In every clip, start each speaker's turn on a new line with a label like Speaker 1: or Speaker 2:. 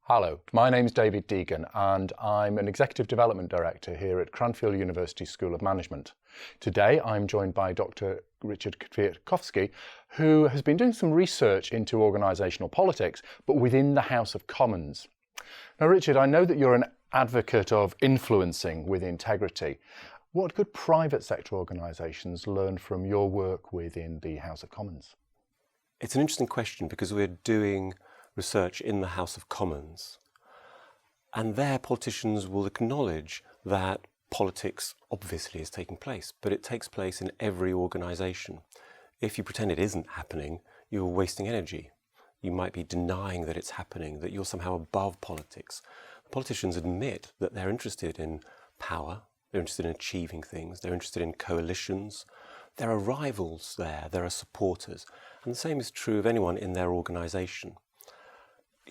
Speaker 1: Hello, my name's David Deegan and I'm an Executive Development Director here at Cranfield University School of Management. Today I'm joined by Dr. Richard Kwiatkowski, who has been doing some research into organisational politics, but within the House of Commons. Now Richard, I know that you're an advocate of influencing with integrity. What could private sector organisations learn from your work within the House of Commons?
Speaker 2: It's an interesting question because we're doing research in the House of Commons, and there politicians will acknowledge that politics obviously is taking place, but it takes place in every organisation. If you pretend it isn't happening, you're wasting energy. You might be denying that it's happening, that you're somehow above politics. Politicians admit that they're interested in power, they're interested in achieving things, they're interested in coalitions. There are rivals there are supporters, and the same is true of anyone in their organisation.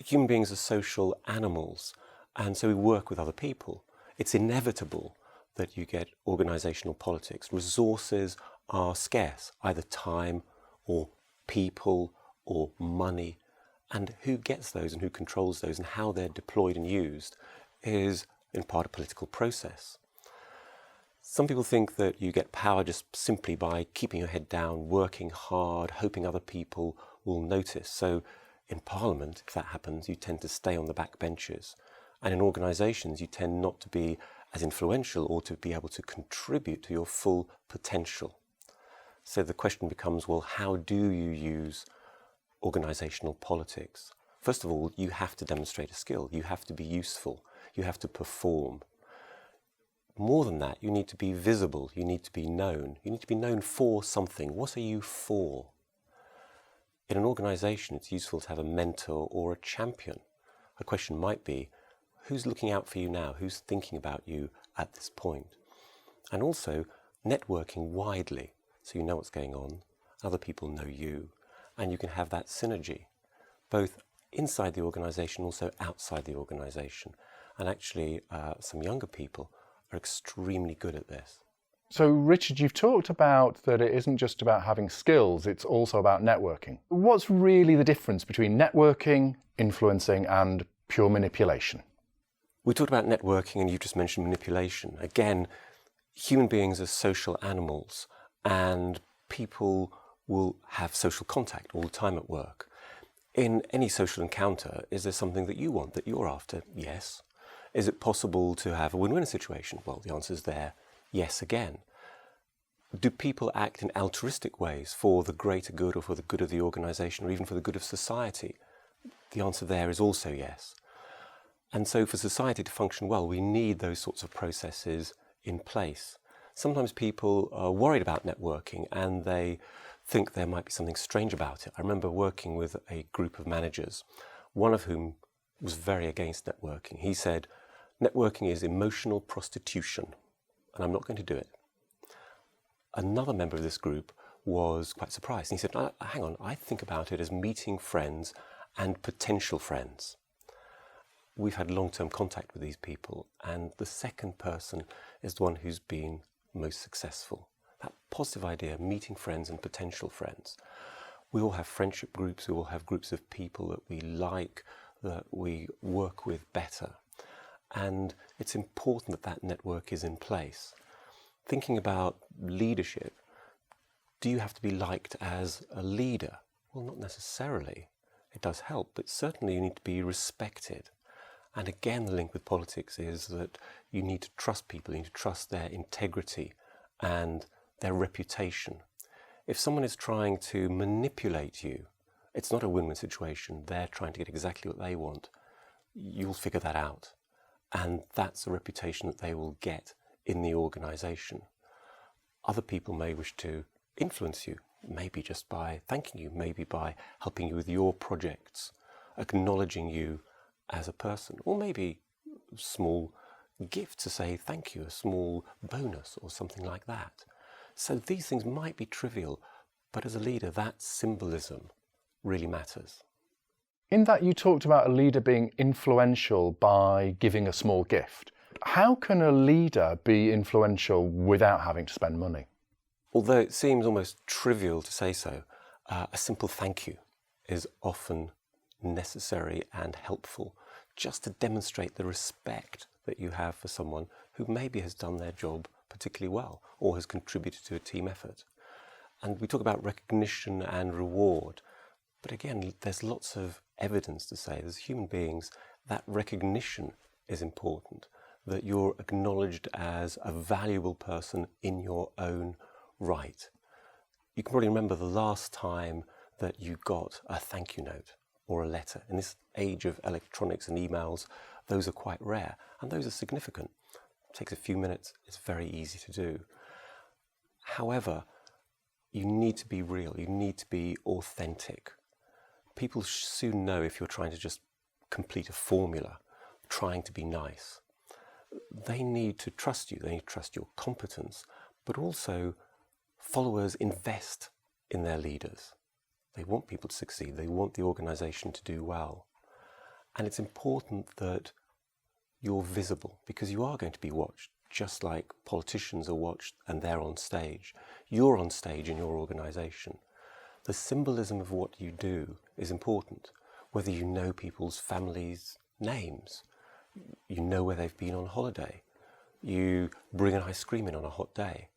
Speaker 2: Human beings are social animals, and so we work with other people. It's inevitable that you get organisational politics. Resources are scarce, either time or people or money, and who gets those and who controls those and how they're deployed and used is in part a political process. Some people think that you get power just simply by keeping your head down, working hard, hoping other people will notice. So in Parliament, if that happens, you tend to stay on the back benches. And in organisations, you tend not to be as influential or to be able to contribute to your full potential. So the question becomes, well, how do you use organisational politics? First of all, you have to demonstrate a skill. You have to be useful. You have to perform. More than that, you need to be visible. You need to be known. You need to be known for something. What are you for? In an organisation, it's useful to have a mentor or a champion. A question might be, who's looking out for you now? Who's thinking about you at this point? And also, networking widely, so you know what's going on, other people know you, and you can have that synergy, both inside the organisation, also outside the organisation. And actually, some younger people are extremely good at this.
Speaker 1: So Richard, you've talked about that it isn't just about having skills, it's also about networking. What's really the difference between networking, influencing and pure manipulation?
Speaker 2: We talked about networking and you just mentioned manipulation. Again, human beings are social animals and people will have social contact all the time at work. In any social encounter, is there something that you want, that you're after? Yes. Is it possible to have a win-win situation? Well, the answer is there. Yes again. Do people act in altruistic ways for the greater good or for the good of the organisation or even for the good of society? The answer there is also yes. And so for society to function well, we need those sorts of processes in place. Sometimes people are worried about networking and they think there might be something strange about it. I remember working with a group of managers, one of whom was very against networking. He said, networking is emotional prostitution, and I'm not going to do it. Another member of this group was quite surprised. And he said, hang on, I think about it as meeting friends and potential friends. We've had long-term contact with these people, and the second person is the one who's been most successful. That positive idea, meeting friends and potential friends. We all have friendship groups, we all have groups of people that we like, that we work with better. And it's important that that network is in place. Thinking about leadership, do you have to be liked as a leader? Well, not necessarily. It does help, but certainly you need to be respected. And again, the link with politics is that you need to trust people, you need to trust their integrity and their reputation. If someone is trying to manipulate you, it's not a win-win situation. They're trying to get exactly what they want. You'll figure that out. And that's a reputation that they will get in the organisation. Other people may wish to influence you, maybe just by thanking you, maybe by helping you with your projects, acknowledging you as a person, or maybe a small gift to say thank you, a small bonus or something like that. So these things might be trivial, but as a leader, that symbolism really matters.
Speaker 1: In that you talked about a leader being influential by giving a small gift. How can a leader be influential without having to spend money?
Speaker 2: Although it seems almost trivial to say so, a simple thank you is often necessary and helpful just to demonstrate the respect that you have for someone who maybe has done their job particularly well or has contributed to a team effort. And we talk about recognition and reward, but again, there's lots of evidence to say as human beings that recognition is important, that you're acknowledged as a valuable person in your own right. You can probably remember the last time that you got a thank you note or a letter. In this age of electronics and emails, those are quite rare, and those are significant. It takes a few minutes, it's very easy to do. However, you need to be real, you need to be authentic. People soon know if you're trying to just complete a formula, trying to be nice. They need to trust you, they need to trust your competence, but also followers invest in their leaders. They want people to succeed, they want the organisation to do well. And it's important that you're visible, because you are going to be watched, just like politicians are watched and they're on stage. You're on stage in your organisation. The symbolism of what you do is important, whether you know people's families' names, you know where they've been on holiday, you bring an ice cream in on a hot day.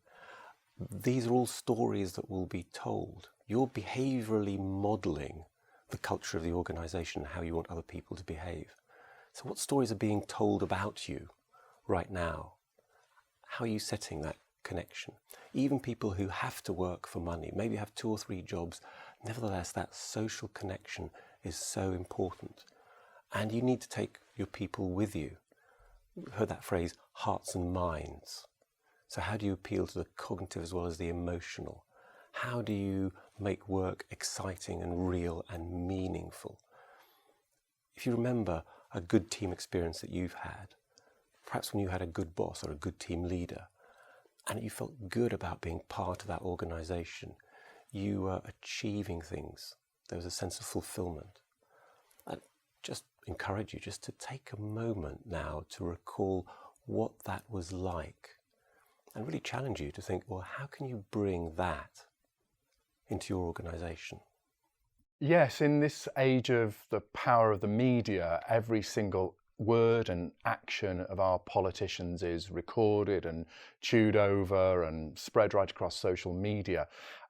Speaker 2: These are all stories that will be told. You're behaviourally modelling the culture of the organisation, how you want other people to behave. So what stories are being told about you right now? How are you setting that connection? Even people who have to work for money, maybe have 2 or 3 jobs, nevertheless that social connection is so important. And you need to take your people with you. You've heard that phrase, hearts and minds. So how do you appeal to the cognitive as well as the emotional? How do you make work exciting and real and meaningful? If you remember a good team experience that you've had, perhaps when you had a good boss or a good team leader, and you felt good about being part of that organisation, you were achieving things, there was a sense of fulfilment. I just encourage you just to take a moment now to recall what that was like, and really challenge you to think, well, how can you bring that into your organisation?
Speaker 1: Yes, in this age of the power of the media, every single word and action of our politicians is recorded and chewed over and spread right across social media.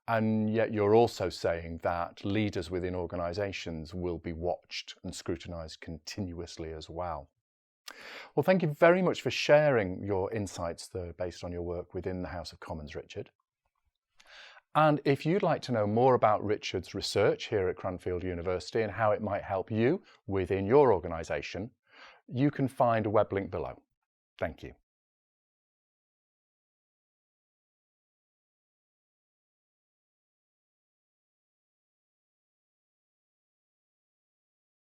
Speaker 1: And yet you're also saying that leaders within organisations will be watched and scrutinised continuously as well. Well, thank you very much for sharing your insights based on your work within the House of Commons, Richard. And if you'd like to know more about Richard's research here at Cranfield University and how it might help you within your organisation, you can find a web link below. Thank you.